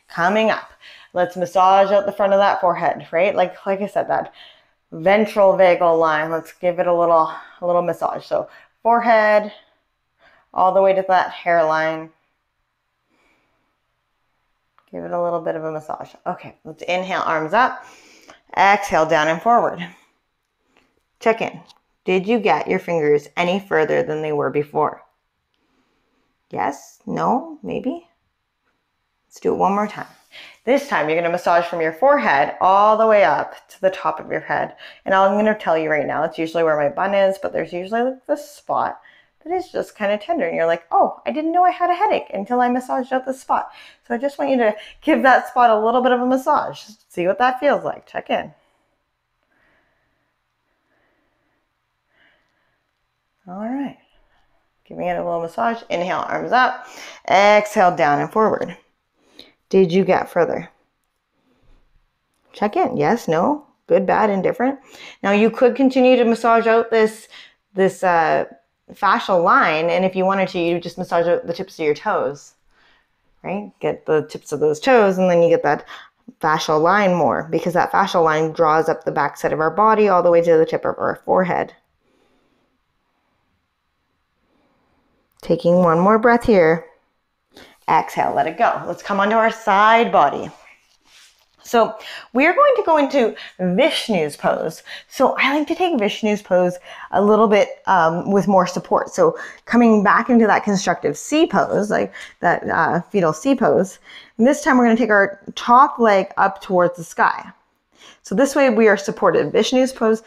Coming up, let's massage out the front of that forehead, right? Like I said, that ventral vagal line. Let's give it a little massage. So forehead, all the way to that hairline. Give it a little bit of a massage. Okay, let's inhale, arms up. Exhale, down and forward. Check in. Did you get your fingers any further than they were before? Yes? No? Maybe? Let's do it one more time. This time you're going to massage from your forehead all the way up to the top of your head. And I'm going to tell you right now, it's usually where my bun is, but there's usually like this spot that is just kind of tender. And you're like, oh, I didn't know I had a headache until I massaged out the spot. So I just want you to give that spot a little bit of a massage. See what that feels like. Check in. All right. Giving it a little massage. Inhale, arms up. Exhale, down and forward. Did you get further? Check in. Yes, no, good, bad, indifferent. Now you could continue to massage out this fascial line, and if you wanted to, you just massage out the tips of your toes, right? Get the tips of those toes, and then you get that fascial line more, because that fascial line draws up the backside of our body all the way to the tip of our forehead. Taking one more breath here. Exhale, let it go. Let's come onto our side body. So we are going to go into Vishnu's pose. So I like to take Vishnu's pose a little bit with more support. So coming back into that constructive C pose, like that fetal C pose. And this time we're going to take our top leg up towards the sky. So this way we are supported. Vishnu's pose,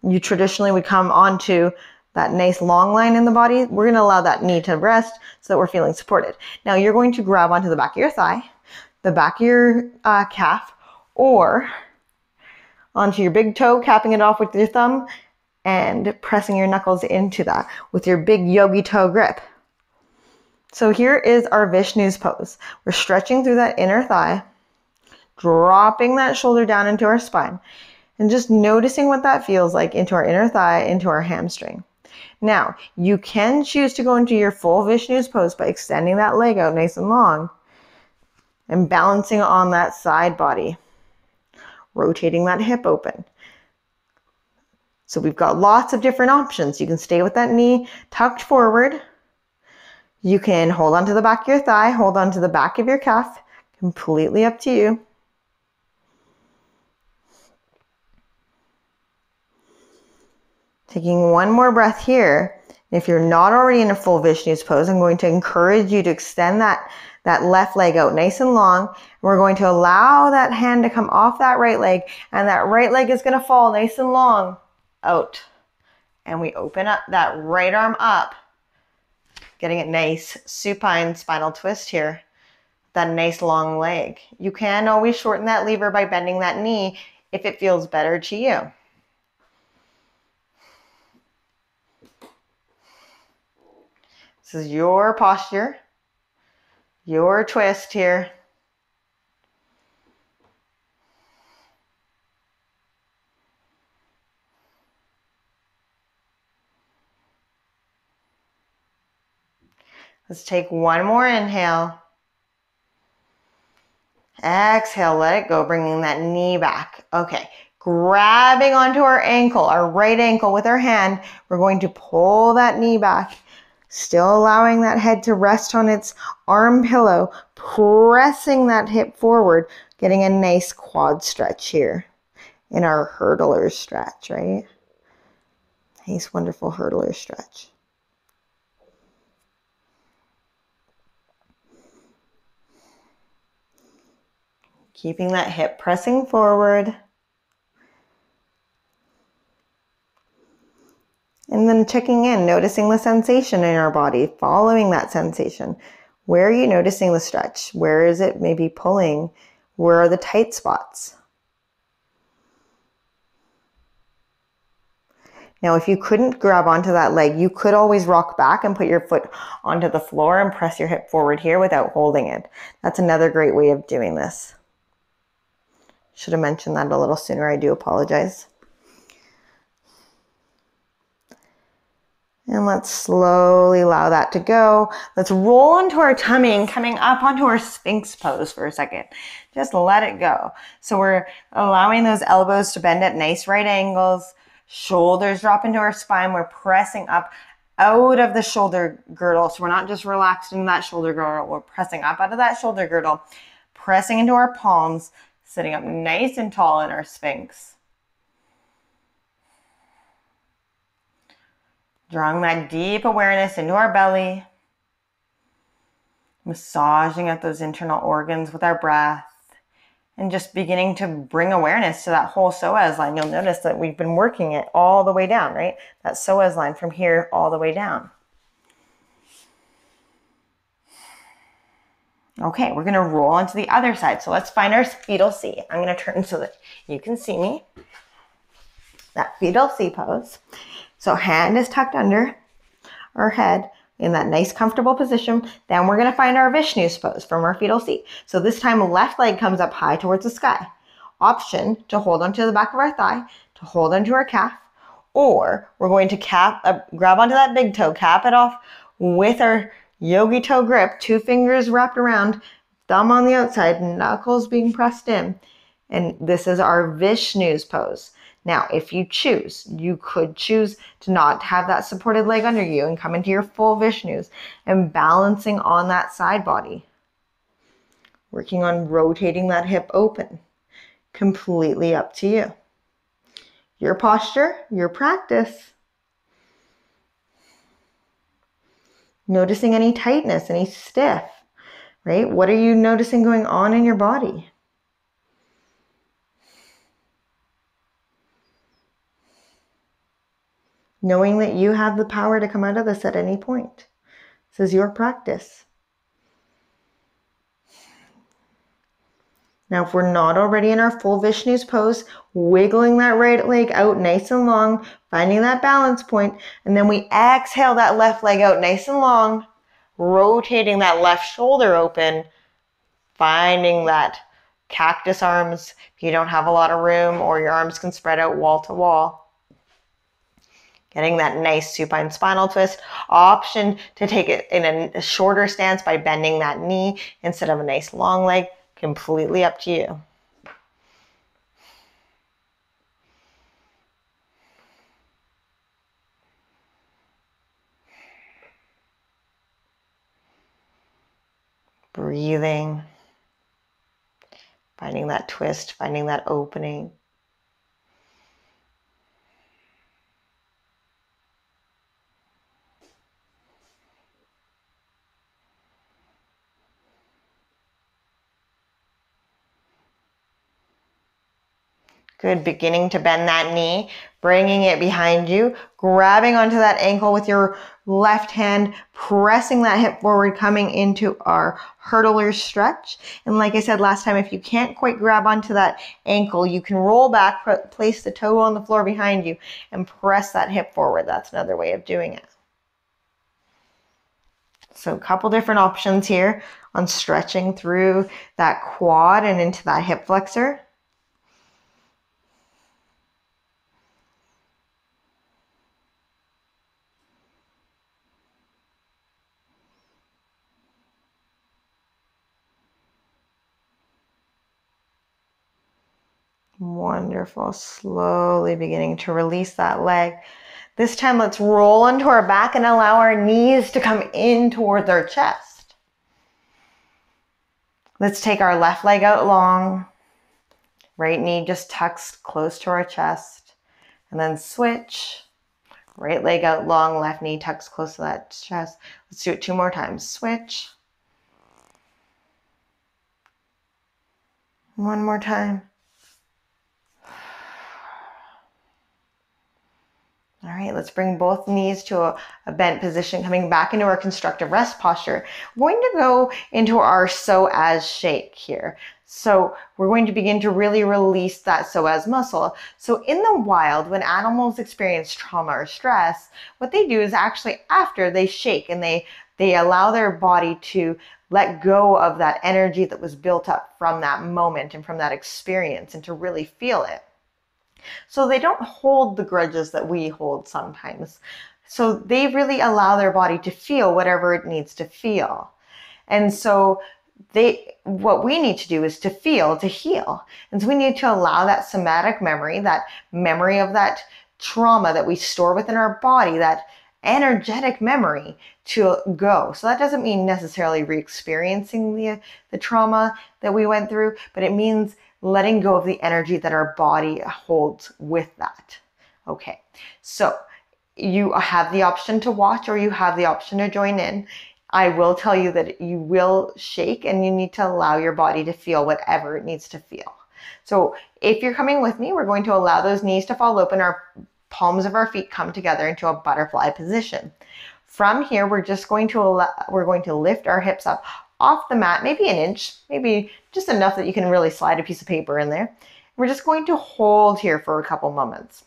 you traditionally would come onto that nice long line in the body. We're going to allow that knee to rest so that we're feeling supported. Now you're going to grab onto the back of your thigh, the back of your calf, or onto your big toe, capping it off with your thumb and pressing your knuckles into that with your big yogi toe grip. So here is our Vishnu's pose. We're stretching through that inner thigh, dropping that shoulder down into our spine, and just noticing what that feels like into our inner thigh, into our hamstring. Now, you can choose to go into your full Vishnu's pose by extending that leg out nice and long and balancing on that side body, rotating that hip open. So we've got lots of different options. You can stay with that knee tucked forward. You can hold on to the back of your thigh, hold on to the back of your calf, completely up to you. Taking one more breath here. If you're not already in a full Vishnu's pose, I'm going to encourage you to extend that left leg out nice and long. We're going to allow that hand to come off that right leg, and that right leg is going to fall nice and long out. And we open up that right arm up, getting it nice, supine spinal twist here. That nice long leg. You can always shorten that lever by bending that knee if it feels better to you. This is your posture, your twist here. Let's take one more inhale. Exhale, let it go, bringing that knee back. Okay, grabbing onto our ankle, our right ankle with our hand, we're going to pull that knee back. Still allowing that head to rest on its arm pillow, pressing that hip forward, getting a nice quad stretch here in our hurdler stretch, right? Nice, wonderful hurdler stretch. Keeping that hip pressing forward. And then checking in, noticing the sensation in our body, following that sensation. Where are you noticing the stretch? Where is it maybe pulling? Where are the tight spots? Now, if you couldn't grab onto that leg, you could always rock back and put your foot onto the floor and press your hip forward here without holding it. That's another great way of doing this. Should have mentioned that a little sooner. I do apologize. And let's slowly allow that to go. Let's roll into our tummy and coming up onto our Sphinx pose for a second. Just let it go. So we're allowing those elbows to bend at nice right angles. Shoulders drop into our spine. We're pressing up out of the shoulder girdle. So we're not just relaxing that shoulder girdle. We're pressing up out of that shoulder girdle, pressing into our palms, sitting up nice and tall in our Sphinx. Drawing that deep awareness into our belly. Massaging at those internal organs with our breath. And just beginning to bring awareness to that whole psoas line. You'll notice that we've been working it all the way down, right? That psoas line from here all the way down. Okay, we're gonna roll onto the other side. So let's find our fetal C. I'm gonna turn so that you can see me. That fetal C pose. So hand is tucked under our head in that nice comfortable position. Then we're gonna find our Vishnu pose from our fetal C. So this time left leg comes up high towards the sky. Option to hold onto the back of our thigh, to hold onto our calf, or we're going to grab onto that big toe, cap it off with our yogi toe grip, 2 fingers wrapped around, thumb on the outside, knuckles being pressed in. And this is our Vishnu pose. Now, if you choose, you could choose to not have that supported leg under you and come into your full Vishnus and balancing on that side body. Working on rotating that hip open. Completely up to you. Your posture, your practice. Noticing any tightness, any stiff, right? What are you noticing going on in your body? Knowing that you have the power to come out of this at any point. This is your practice. Now, if we're not already in our full Vishnu's pose, wiggling that right leg out nice and long, finding that balance point, and then we exhale that left leg out nice and long, rotating that left shoulder open, finding that cactus arms if you don't have a lot of room or your arms can spread out wall to wall. Getting that nice supine spinal twist. Option to take it in a shorter stance by bending that knee instead of a nice long leg. Completely up to you. Breathing. Finding that twist, finding that opening. Good, beginning to bend that knee, bringing it behind you, grabbing onto that ankle with your left hand, pressing that hip forward, coming into our hurdler stretch. And like I said last time, if you can't quite grab onto that ankle, you can roll back, place the toe on the floor behind you, and press that hip forward. That's another way of doing it. So a couple different options here on stretching through that quad and into that hip flexor. Wonderful. Slowly beginning to release that leg. This time, let's roll onto our back and allow our knees to come in towards our chest. Let's take our left leg out long. Right knee just tucks close to our chest. And then switch. Right leg out long, left knee tucks close to that chest. Let's do it 2 more times. Switch. 1 more time. All right, let's bring both knees to a bent position, coming back into our constructive rest posture. We're going to go into our Psoas shake here. So we're going to begin to really release that psoas muscle. So in the wild, when animals experience trauma or stress, what they do is actually after they shake and they allow their body to let go of that energy that was built up from that moment and from that experience and to really feel it. So they don't hold the grudges that we hold sometimes. So they really allow their body to feel whatever it needs to feel. And so what we need to do is to feel, to heal. And so we need to allow that somatic memory, that memory of that trauma that we store within our body, that energetic memory, to go. So that doesn't mean necessarily re-experiencing the trauma that we went through, but it means letting go of the energy that our body holds with that. Okay, so you have the option to watch or you have the option to join in. I will tell you that you will shake and you need to allow your body to feel whatever it needs to feel. So if you're coming with me, we're going to allow those knees to fall open, our palms of our feet come together into a butterfly position. From here, we're going to lift our hips up off the mat, maybe an inch, maybe just enough that you can really slide a piece of paper in there. We're just going to hold here for a couple moments.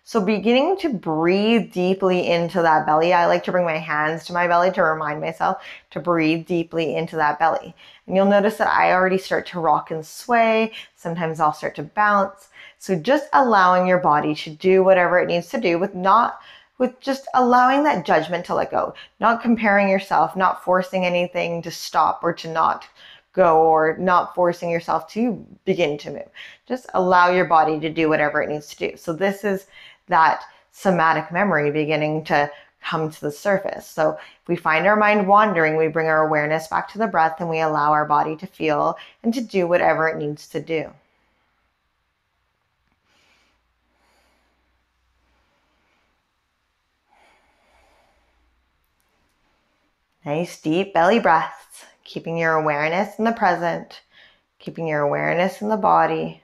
So beginning to breathe deeply into that belly. I like to bring my hands to my belly to remind myself to breathe deeply into that belly. And you'll notice that I already start to rock and sway. Sometimes I'll start to bounce. So just allowing your body to do whatever it needs to do with just allowing that judgment to let go, not comparing yourself, not forcing anything to stop or to not go, or not forcing yourself to begin to move. Just allow your body to do whatever it needs to do. So this is that somatic memory beginning to come to the surface. So if we find our mind wandering, we bring our awareness back to the breath and we allow our body to feel and to do whatever it needs to do. Nice deep belly breaths, keeping your awareness in the present, keeping your awareness in the body.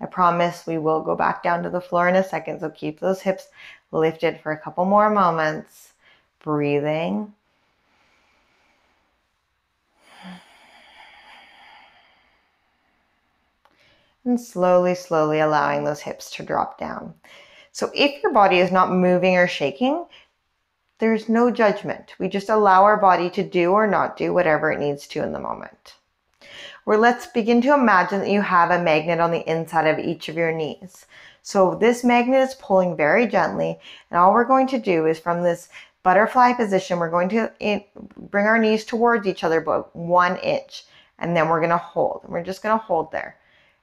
I promise we will go back down to the floor in a second, so keep those hips lifted for a couple more moments. Breathing. And slowly, slowly allowing those hips to drop down. So if your body is not moving or shaking, there's no judgment. We just allow our body to do or not do whatever it needs to in the moment. Or let's begin to imagine that you have a magnet on the inside of each of your knees. So this magnet is pulling very gently, and all we're going to do is from this butterfly position, we're going to bring our knees towards each other about 1 inch, and then we're going to hold. And we're just going to hold there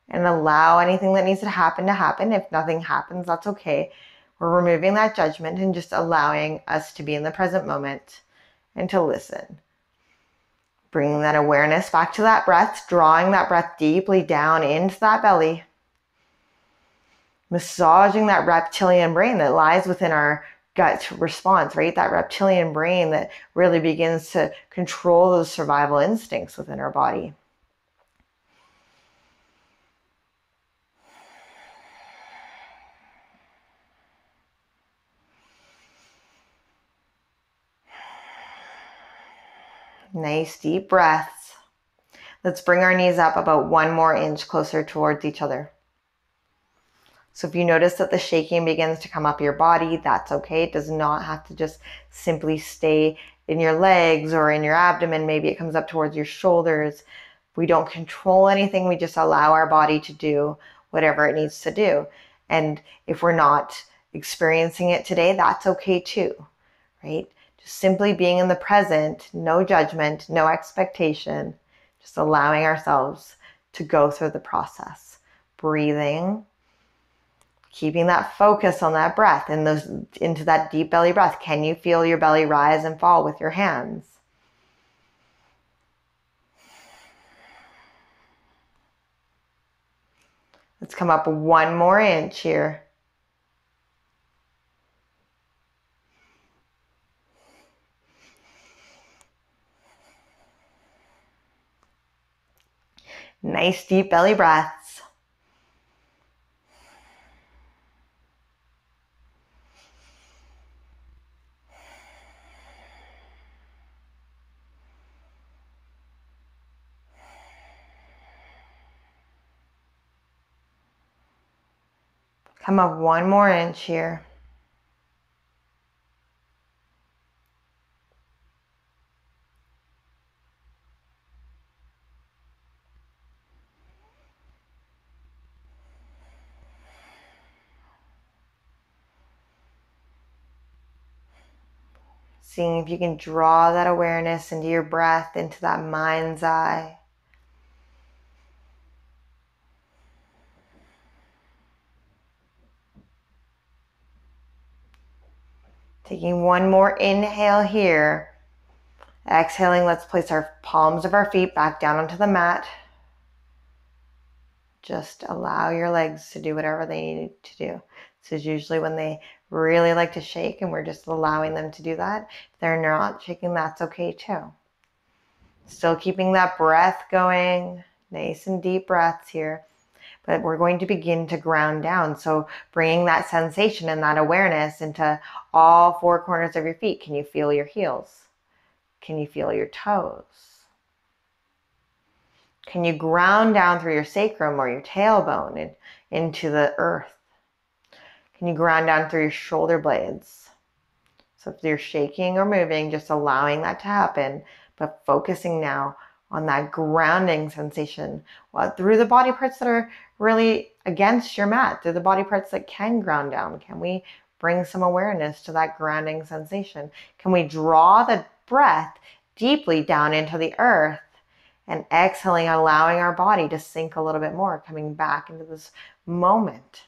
and allow anything that needs to happen to happen. If nothing happens, that's okay. We're removing that judgment and just allowing us to be in the present moment and to listen. Bringing that awareness back to that breath, drawing that breath deeply down into that belly. Massaging that reptilian brain that lies within our gut response, right? That reptilian brain that really begins to control those survival instincts within our body. Nice deep breaths. Let's bring our knees up about 1 more inch closer towards each other. So if you notice that the shaking begins to come up your body, that's okay. It does not have to just simply stay in your legs or in your abdomen. Maybe it comes up towards your shoulders. We don't control anything. We just allow our body to do whatever it needs to do. And if we're not experiencing it today, that's okay too, right? Just simply being in the present, no judgment, no expectation, just allowing ourselves to go through the process. Breathing. Keeping that focus on that breath and into that deep belly breath. Can you feel your belly rise and fall with your hands? Let's come up 1 more inch here. Nice deep belly breaths. Come up 1 more inch here. Seeing if you can draw that awareness into your breath, into that mind's eye. Taking 1 more inhale here. Exhaling, let's place our palms of our feet back down onto the mat. Just allow your legs to do whatever they need to do. This is usually when they really like to shake, and we're just allowing them to do that. If they're not shaking, that's okay too. Still keeping that breath going, nice and deep breaths here. But we're going to begin to ground down. So bringing that sensation and that awareness into all 4 corners of your feet. Can you feel your heels? Can you feel your toes? Can you ground down through your sacrum or your tailbone and into the earth? Can you ground down through your shoulder blades? So if you're shaking or moving, just allowing that to happen, but focusing now on that grounding sensation through the body parts that are really against your mat, through the body parts that can ground down. Can we bring some awareness to that grounding sensation? Can we draw the breath deeply down into the earth and exhaling, allowing our body to sink a little bit more, coming back into this moment?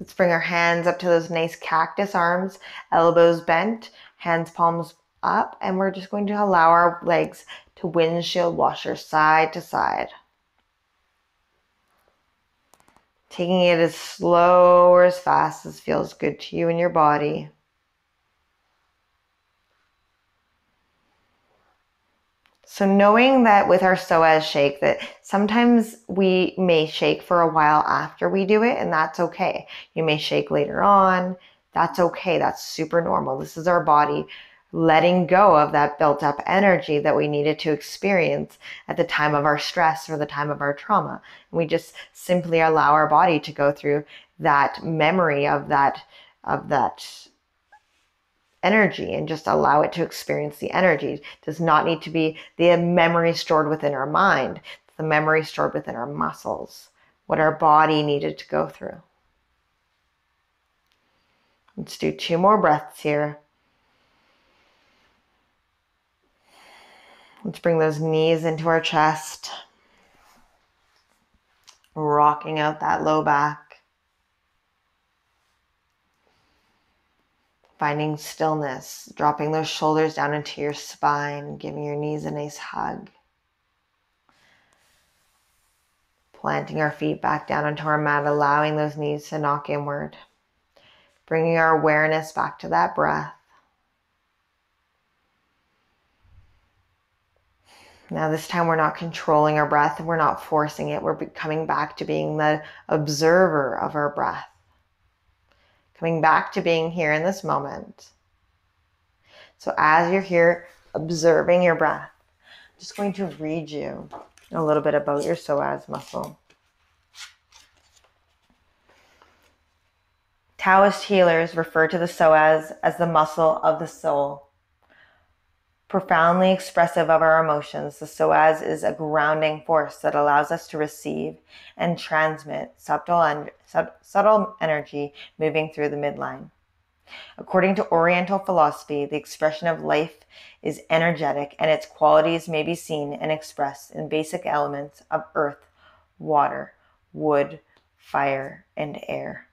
Let's bring our hands up to those nice cactus arms, elbows bent, hands palms up, and we're just going to allow our legs to windshield washer side to side. Taking it as slow or as fast as feels good to you and your body. So knowing that with our Psoas shake that sometimes we may shake for a while after we do it, and that's okay. You may shake later on. That's okay. That's super normal. This is our body letting go of that built up energy that we needed to experience at the time of our stress or the time of our trauma. And we just simply allow our body to go through that memory of that energy and just allow it to experience the energy. It does not need to be the memory stored within our mind, the memory stored within our muscles, what our body needed to go through. Let's do 2 more breaths here. Let's bring those knees into our chest, rocking out that low back. Finding stillness, dropping those shoulders down into your spine, giving your knees a nice hug. Planting our feet back down onto our mat, allowing those knees to knock inward. Bringing our awareness back to that breath. Now this time we're not controlling our breath and we're not forcing it. We're coming back to being the observer of our breath. Coming back to being here in this moment. So as you're here observing your breath, I'm just going to read you a little bit about your psoas muscle. Taoist healers refer to the psoas as the muscle of the soul. Profoundly expressive of our emotions, the psoas is a grounding force that allows us to receive and transmit subtle energy moving through the midline. According to Oriental philosophy, the expression of life is energetic, and its qualities may be seen and expressed in basic elements of earth, water, wood, fire, and air.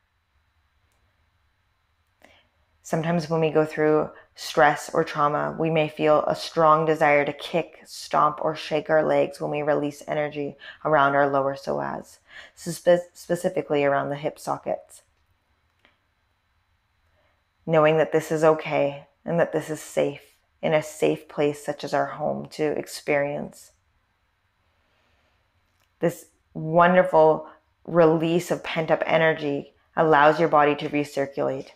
Sometimes when we go through stress or trauma, we may feel a strong desire to kick, stomp, or shake our legs when we release energy around our lower psoas, specifically around the hip sockets. Knowing that this is okay and that this is safe in a safe place such as our home to experience. This wonderful release of pent-up energy allows your body to recirculate.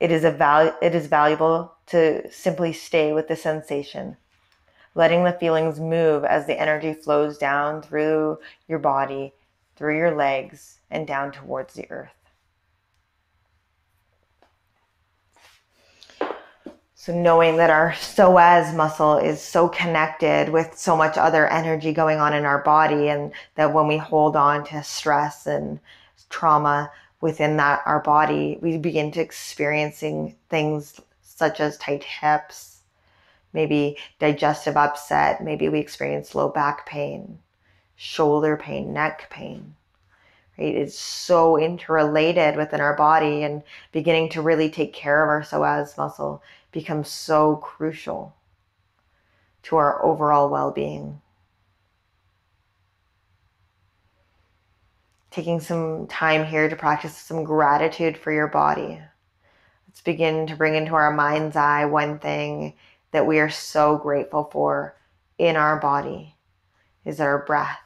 it is valuable to simply stay with the sensation, letting the feelings move as the energy flows down through your body, through your legs, and down towards the earth. So knowing that our psoas muscle is so connected with so much other energy going on in our body, and that when we hold on to stress and trauma within our body, we begin to experiencing things such as tight hips, maybe digestive upset, maybe we experience low back pain, shoulder pain, neck pain. Right? It's so interrelated within our body, and beginning to really take care of our psoas muscle becomes so crucial to our overall well-being. Taking some time here to practice some gratitude for your body. Let's begin to bring into our mind's eye one thing that we are so grateful for in our body is our breath.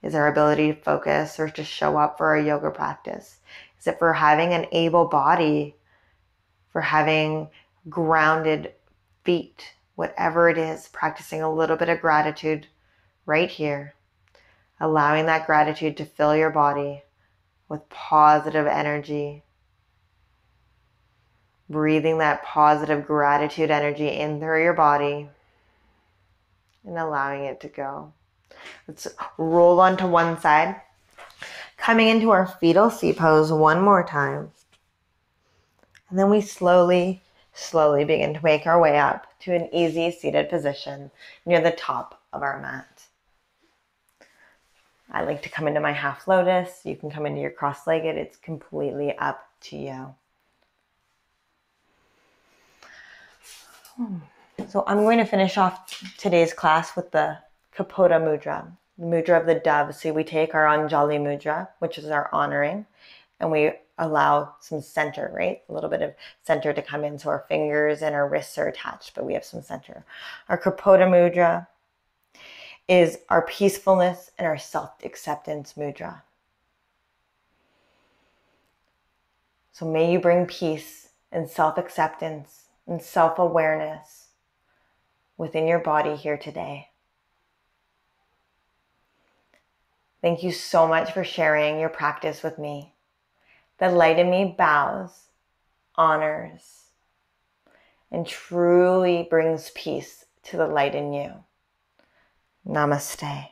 Is our ability to focus or to show up for our yoga practice? Is it for having an able body, for having grounded feet, whatever it is, practicing a little bit of gratitude right here, allowing that gratitude to fill your body with positive energy, breathing that positive gratitude energy in through your body and allowing it to go. Let's roll onto one side. Coming into our Fetal C Pose one more time. And then we slowly begin to make our way up to an easy seated position near the top of our mat. I like to come into my half lotus. You can come into your cross-legged. It's completely up to you. So I'm going to finish off today's class with the Kapota Mudra, the mudra of the dove. So we take our Anjali Mudra, which is our honoring, and we allow some center, right? A little bit of center to come in. So our fingers and our wrists are attached, but we have some center. Our Kapota Mudra is our peacefulness and our self-acceptance mudra. So may you bring peace and self-acceptance and self-awareness within your body here today. Thank you so much for sharing your practice with me. The light in me bows, honors, and truly brings peace to the light in you. Namaste.